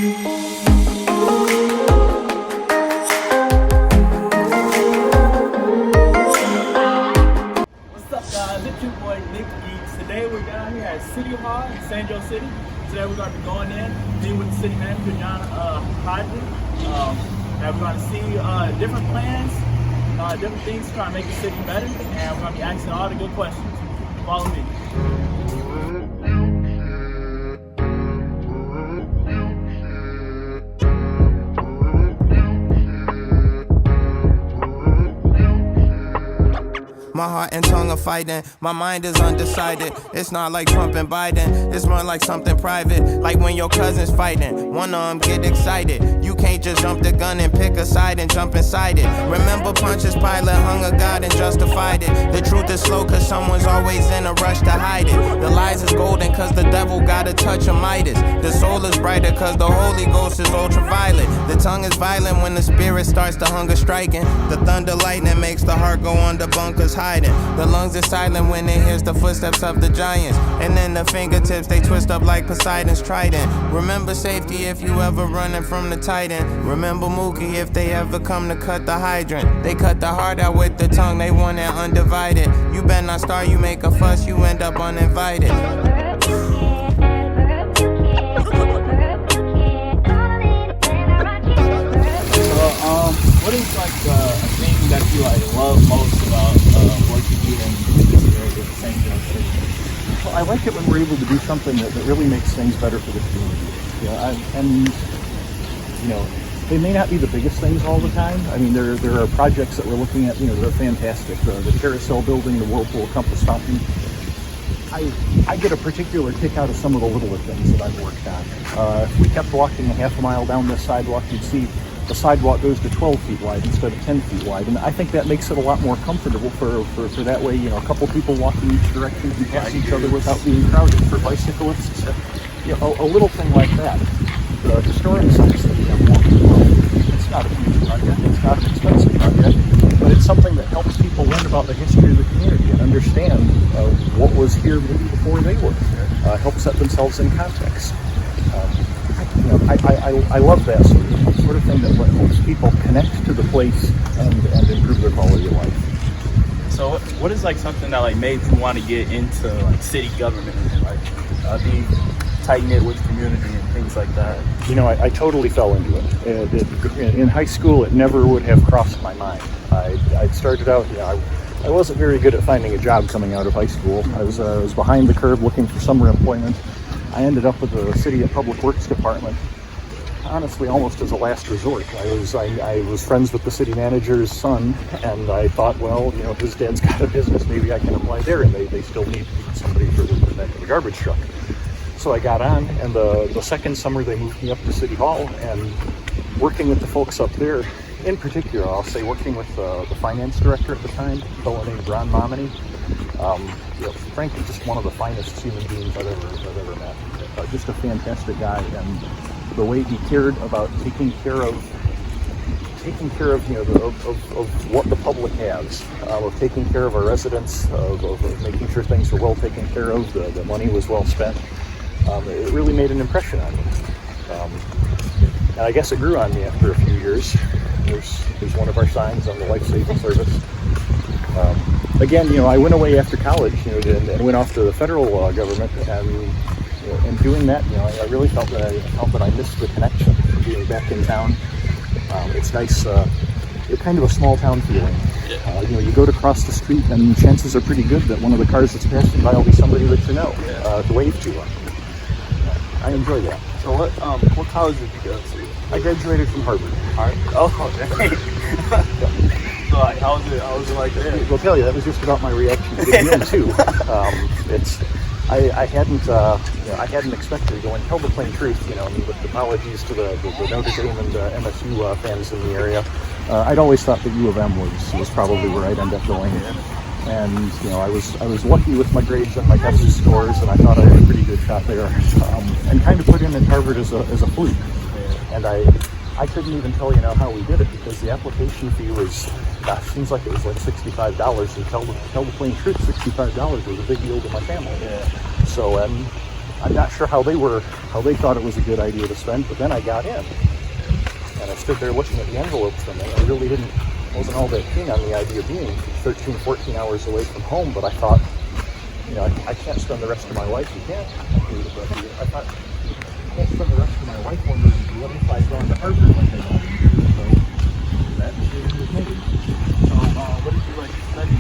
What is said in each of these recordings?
Today we're down here at City Hall in St.Joe City. Today we're going to be going in, meeting with the city manager, Hodgson. And we're going to see different plans, different things to try to make the city better. And we're going to be asking all the good questions. Follow me. My heart and tongue are fighting, my mind is undecided. It's not like Trump and Biden, it's more like something private. Like when your cousin's fighting, one of them get excited. You can't just jump the gun and pick a side and jump inside it. Remember Pontius Pilate hung a God and justified it. The truth is slow cause someone's always in a rush to hide it. The lies is golden cause the devil got a touch of Midas. The soul is brighter cause the Holy Ghost is ultraviolet. The tongue is violent when the spirit starts to hunger striking. The thunder lightning makes the heart go under bunkers hiding. The lungs are silent when it hears the footsteps of the giants. And then the fingertips, they twist up like Poseidon's trident. Remember safety if you ever running from the Titan. Remember Mookie if they ever come to cut the hydrant. They cut the heart out with the tongue, they want it undivided. You better not start, you make a fuss, you end up uninvited. What is like a thing that you love most about what you do in this area of St.Joe City? Well, I like it when we're able to do something that really makes things better for the community. They may not be the biggest things all the time. I mean, there are projects that we're looking at, that are fantastic. The carousel building, the whirlpool compass fountain. I get a particular kick out of some of the littler things that I've worked on. If we kept walking a half a mile down this sidewalk, you'd see the sidewalk goes to 12 feet wide instead of 10 feet wide. And I think that makes it a lot more comfortable for that way, a couple people walking each direction can pass each other without being crowded. For bicyclists, a little thing like that. The historic sites that we have walking around, it's not a huge project, it's not an expensive project, but it's something that helps people learn about the history of the community and understand what was here maybe before they were. Help set themselves in context. I love that sort of thing that helps people connect to the place and improve their quality of life. So what is something that made you want to get into city government and be tight-knit with the community and things like that? I totally fell into it. In high school, it never would have crossed my mind. I started out, I wasn't very good at finding a job coming out of high school. I was behind the curve looking for summer employment. I ended up with the city Public Works Department, honestly, almost as a last resort. I was friends with the city manager's son, and I thought, well, his dad's got a business, maybe I can apply there, and they still need somebody for the back of the garbage truck. So I got on, and the second summer they moved me up to City Hall, and working with the folks up there, in particular, I'll say working with the finance director at the time, a fellow named Ron Momini. Frankly, just one of the finest human beings I've ever met. Just a fantastic guy, and the way he cared about taking care of what the public has, of taking care of our residents, of making sure things were well taken care of, the money was well spent. It really made an impression on me. And I guess it grew on me after a few years. There's one of our signs on the life saving service. Again, I went away after college, and went off to the federal government, and in doing that, I really felt that I missed the connection of being back in town. It's nice, kind of a small town feeling. You go to cross the street, and chances are pretty good that one of the cars that's passing by will be somebody that you know to wave to. I enjoy that. So what college did you go to? I graduated from Harvard. Oh, dang. So how was it like there? I'll tell you, that was just about my reaction to the deal too. I hadn't expected to go and tell the plain truth, with apologies to the Notre Dame and MSU fans in the area. I'd always thought that U of M was probably where I'd end up going. And I was lucky with my grades and my test scores, and I thought I had a pretty good shot there. And kind of put in at Harvard as a fluke. And I couldn't even tell how we did it, because the application fee was, seems like it was $65. And tell the plain truth, $65 was a big deal to my family. So I'm not sure how they thought it was a good idea to spend, but then I got in. And I stood there looking at the envelopes, and I really wasn't all that keen on the idea of being 13, 14 hours away from home, but I thought, I can't spend the rest of my life. You can't. I thought, I can't spend the rest of my life wondering what if I'd gone to Harvard like I wanted to do. So that decision was made. So, what did you like study?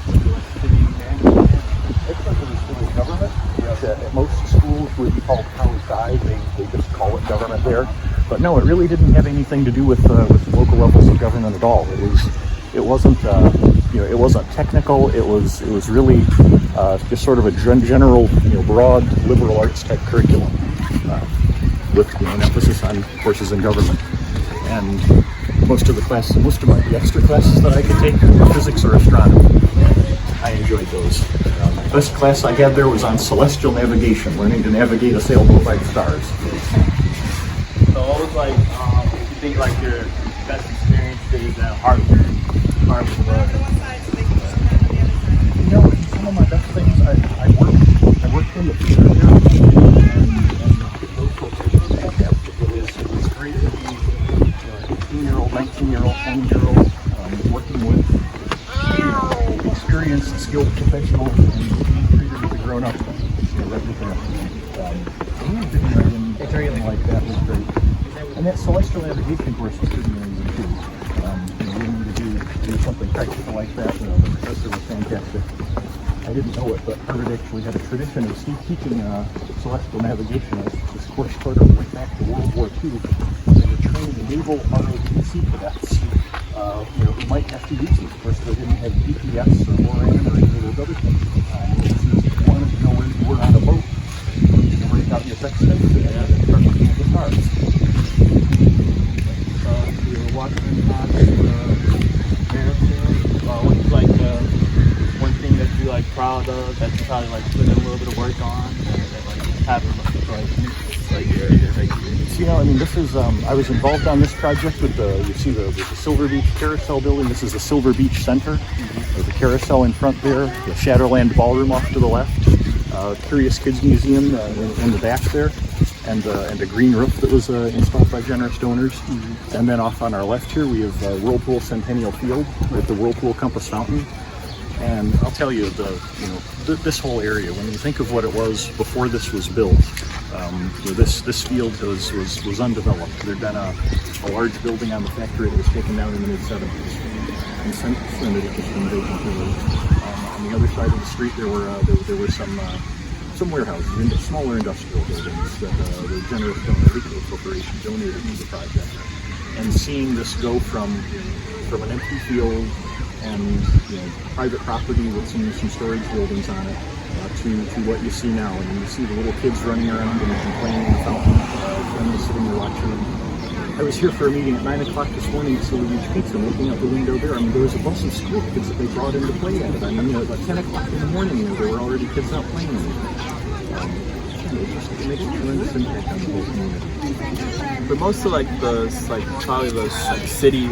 Did you like city management? I spent in civil government. At most schools would be called poli-sci. They just call it government there. But no, it really didn't have anything to do with local levels of government at all. It wasn't technical. It was really just sort of a general, broad liberal arts type curriculum with an emphasis on courses in government. And most of the extra classes that I could take were physics or astronomy. I enjoyed those. The best class I had there was on celestial navigation, learning to navigate a sailboat by the stars. So what was like, you think like your best experiences at Harvard? Some of my best things, I worked in the theater there, and those folks are fantastic. It was great to be 18-year-old, 19-year-old, 20-year-old, working with experienced, skilled professionals and being treated as a grown-up. Anything like that was great. And that celestial navigation course was pretty amazing too. We needed to do something practical like that. The professor was fantastic. I didn't know it, but Harvard actually had a tradition of teaching celestial navigation as this course sort of went back to World War II. They were training naval ROTC cadets who might have to use it. Of course, they didn't have GPS or Moran or any of those other things at the time. If you wanted to know where you were on a boat, you can break out your sextant and start looking at the stars. You were watching what was like one thing that you like proud of that you probably like put in a little bit of work on that like happened like your This is I was involved on this project with the Silver Beach Carousel building. This is the Silver Beach Center. There's a carousel in front there, the Shatterland Ballroom off to the left, Curious Kids Museum in the back there, and a green roof that was installed by generous donors. And then off on our left here we have Whirlpool Centennial Field with the Whirlpool Compass Fountain. And I'll tell you, this whole area, when you think of what it was before this was built, this field was undeveloped. There had been a large building on the factory that was taken down in the mid-70s. And since then it has been vacant. On the other side of the street there were some warehouses, smaller industrial buildings that the generous donor Rico Corporation donated to the project. And seeing this go from an empty field and private property with some storage buildings on it to what you see now. And you see the little kids running around and playing in the fountain, friends sitting there watching them. I was here for a meeting at 9 o'clock this morning at Silver Beach Pizza, and looking out the window there. There was a bunch of school kids that they brought in to play at it. At 10 o'clock in the morning, there were already kids out playing in it. It makes a tremendous impact on the whole community. But most of probably the city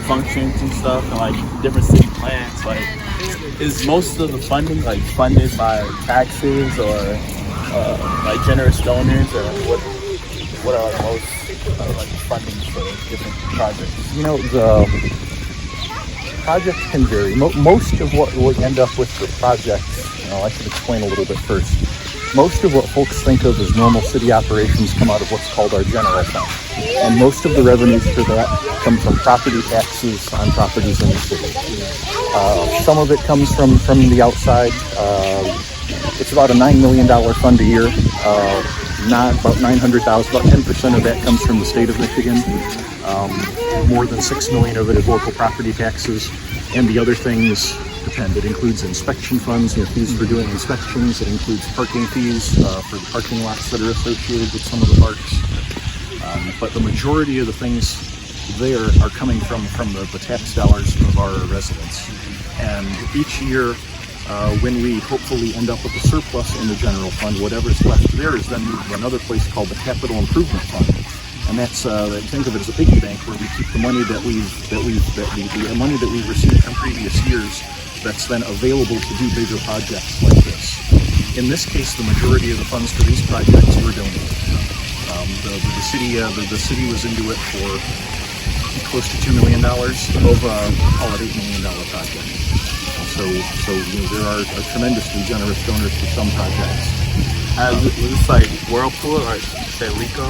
functions and stuff and different city plans, is most of the funding funded by taxes or generous donors, or what are most funding for different projects? The projects can vary. Most of what would end up with the projects, I should explain a little bit first. Most of what folks think of as normal city operations come out of what's called our general fund. And most of the revenues for that come from property taxes on properties in the city. Some of it comes from the outside. It's about a $9 million fund a year. About $900,000, about 10% of that comes from the state of Michigan. More than $6 million of it is local property taxes. And the other things depend. It includes inspection funds, fees for doing inspections. It includes parking fees for the parking lots that are associated with some of the parks. But the majority of the things there are coming from the tax dollars of our residents. And each year, when we hopefully end up with a surplus in the general fund, whatever's left there is then moved to another place called the Capital Improvement Fund. And that's think of it as a piggy bank where we keep the money the money that we've received from previous years that's then available to do bigger projects like this. In this case, the majority of the funds for these projects were donated. The city was into it for close to $2 million of call it $8 million project. So there are tremendously generous donors for some projects. Was this like Whirlpool or say Lico?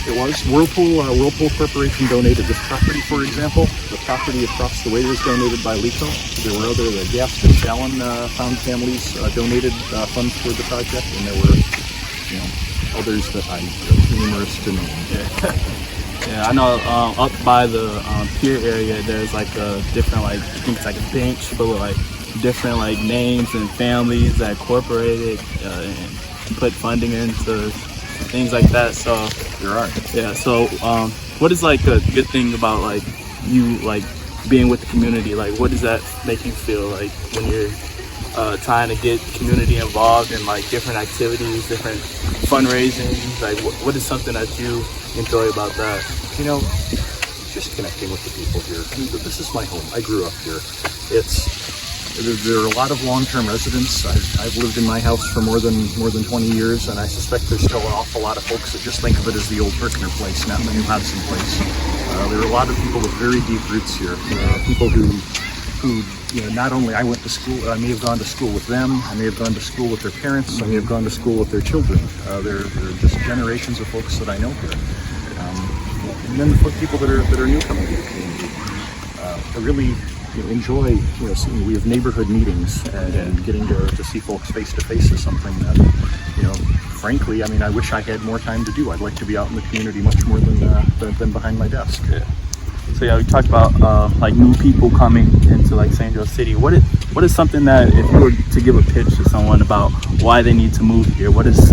It was Whirlpool Corporation donated this property, for example. The property across the way was donated by Lico. There were other Gas and Fallon found families donated funds for the project, and there were others that I'm numerous to name. Yeah, I know up by the pier area, there's like a different, like, I think it's like a bench full of like different like names and families that incorporated and put funding into things like that. So There are. yeah. So what is like a good thing about like you like being with the community? Like, what does that make you feel like when you're trying to get the community involved in like different activities, different fundraising? Like, what is something that you enjoy about that? Just connecting with the people here. I mean, this is my home. I grew up here. There are a lot of long-term residents. I've lived in my house for more than 20 years, and I suspect there's still an awful lot of folks that just think of it as the old Berkner place, not the new Hodgson place. There are a lot of people with very deep roots here. People who not only I went to school, I may have gone to school with them, I may have gone to school with their parents, I may have gone to school with their children. There are just generations of folks that I know here. And then the people that are new coming to the community. I really enjoy seeing, we have neighborhood meetings and getting to see folks face to face is something that frankly, I mean, I wish I had more time to do. I'd like to be out in the community much more than behind my desk. Yeah. So yeah, we talked about like new people coming into like St.Joe City. What is something that if you were to give a pitch to someone about why they need to move here, what is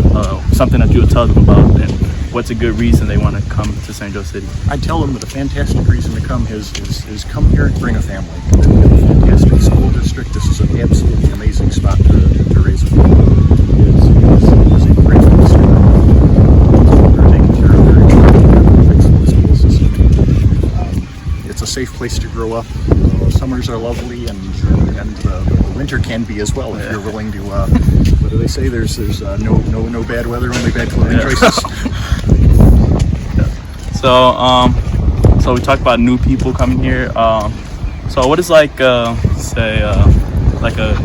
something that you would tell them about, and what's a good reason they want to come to St.Joe City? I'd tell them that a fantastic reason to come is come here and bring a family. We have a fantastic school district. This is an absolutely amazing spot to raise a family. It's a great place to go. They're taking care of their excellent school system. It's a safe place to grow up. Summers are lovely, and the winter can be as well if you're willing to. What do they say? There's no bad weather, only bad clothing choices. So we talked about new people coming here. So what is like like a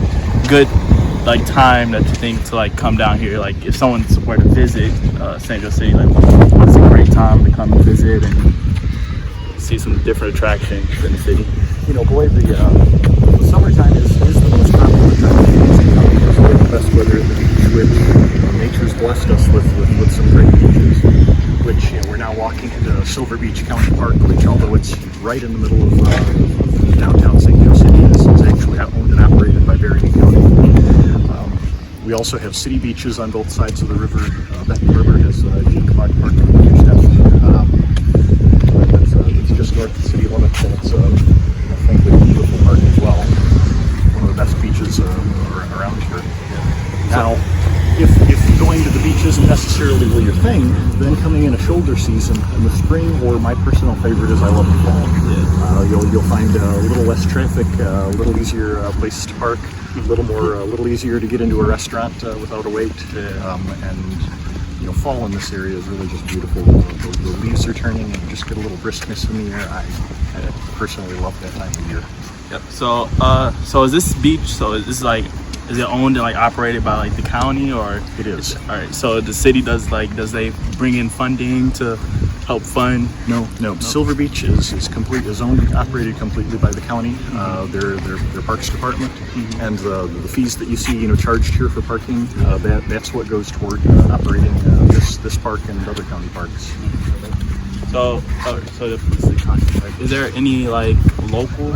good like time that you think to like come down here? Like if someone were to visit St.Joe City, like what's a great time to come and visit and see some different attractions in the city? The summertime is the most popular time. It's the best weather at the beach, which nature's blessed us with some great beaches. Which we're now walking into Silver Beach County Park, which, although it's right in the middle of downtown St. Joe City, is actually owned and operated by Berrien County. We also have city beaches on both sides of the river. Benton Harbor has Jake Park on your steps. It's just north of the city limits, and it's frankly a beautiful park as well. One of the best beaches around here. Now, if going to the beach isn't necessarily your thing, then coming in a shoulder season in the spring, or my personal favorite is I love the fall. You'll find a little less traffic, a little easier places to park, a little easier to get into a restaurant without a wait, and fall in this area is really just beautiful. The leaves are turning, and you just get a little briskness in the air. I personally love that time of year. Yep. So is this beach? So is it owned and like operated by like the county, or? It is. All right. So the city does they bring in funding to help fund? No. Silver Beach is owned and operated completely by the county. Their parks department, and the fees that you see charged here for parking, that's what goes toward operating this park and other county parks. So is there any like local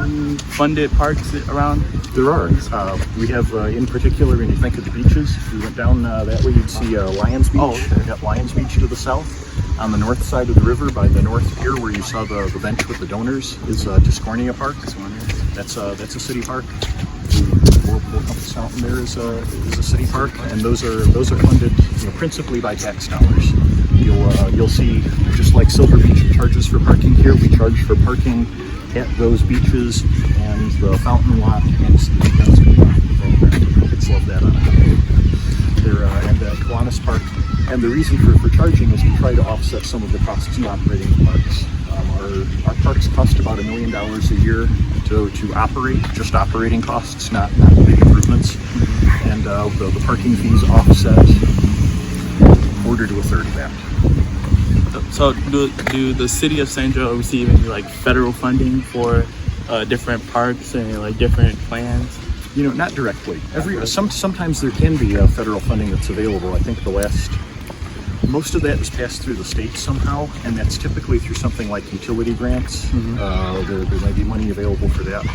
funded parks around? There are. We have, in particular, when you think of the beaches, if you went down that way, you'd see Lions Beach. Oh, okay. We've got Lions Beach to the south. On the north side of the river, by the north pier, where you saw the bench with the donors, is Tiscornia Park. That's a city park. The Whirlpool Compass Fountain there is a city park, and those are funded principally by tax dollars. You'll see, just like Silver Beach charges for parking here, we charge for parking at those beaches and the fountain lot and the defense lot. Kids love that on it. and Kiwanis Park. And the reason for charging is we try to offset some of the costs of operating the parks. Our parks cost about $1 million a year to operate, just operating costs, not big improvements. And the parking fees offset a quarter to a third of that. So do the city of St. Joe receive any like federal funding for different parks and like different plans? You know, not directly. Sometimes there can be federal funding that's available. I think most of that is passed through the state somehow, and that's typically through something like utility grants. There might be money available for that.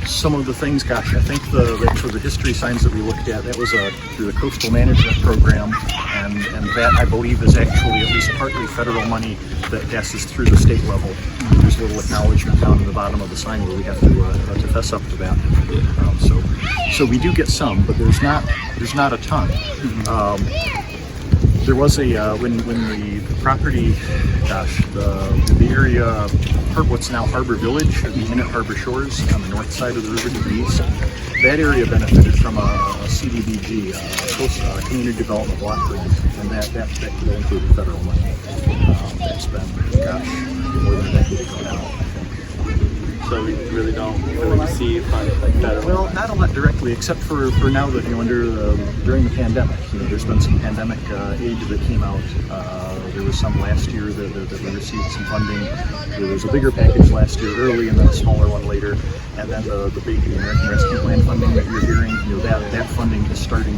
Some of the things, I think the history signs that we looked at, that was through the coastal management program, and that I believe is actually at least partly federal money that passes through the state level. There's a little acknowledgement down in the bottom of the sign where we have to fess up to that. So we do get some, but there's not a ton. There was when the property, the area, what's now Harbor Village, or the Inn at Harbor Shores on the north side of the river to the east, that area benefited from a CDBG, Community Development Block Grant, and that included federal money. That's been, more than a decade ago now, I think. So we really don't receive funding like federal. Well, not a lot directly, except for now that during the pandemic, there's been some pandemic aid that came out. There was some last year that we received some funding. There was a bigger package last year early, and then a smaller one later. And then the big American Rescue Plan funding that you're hearing, that funding is starting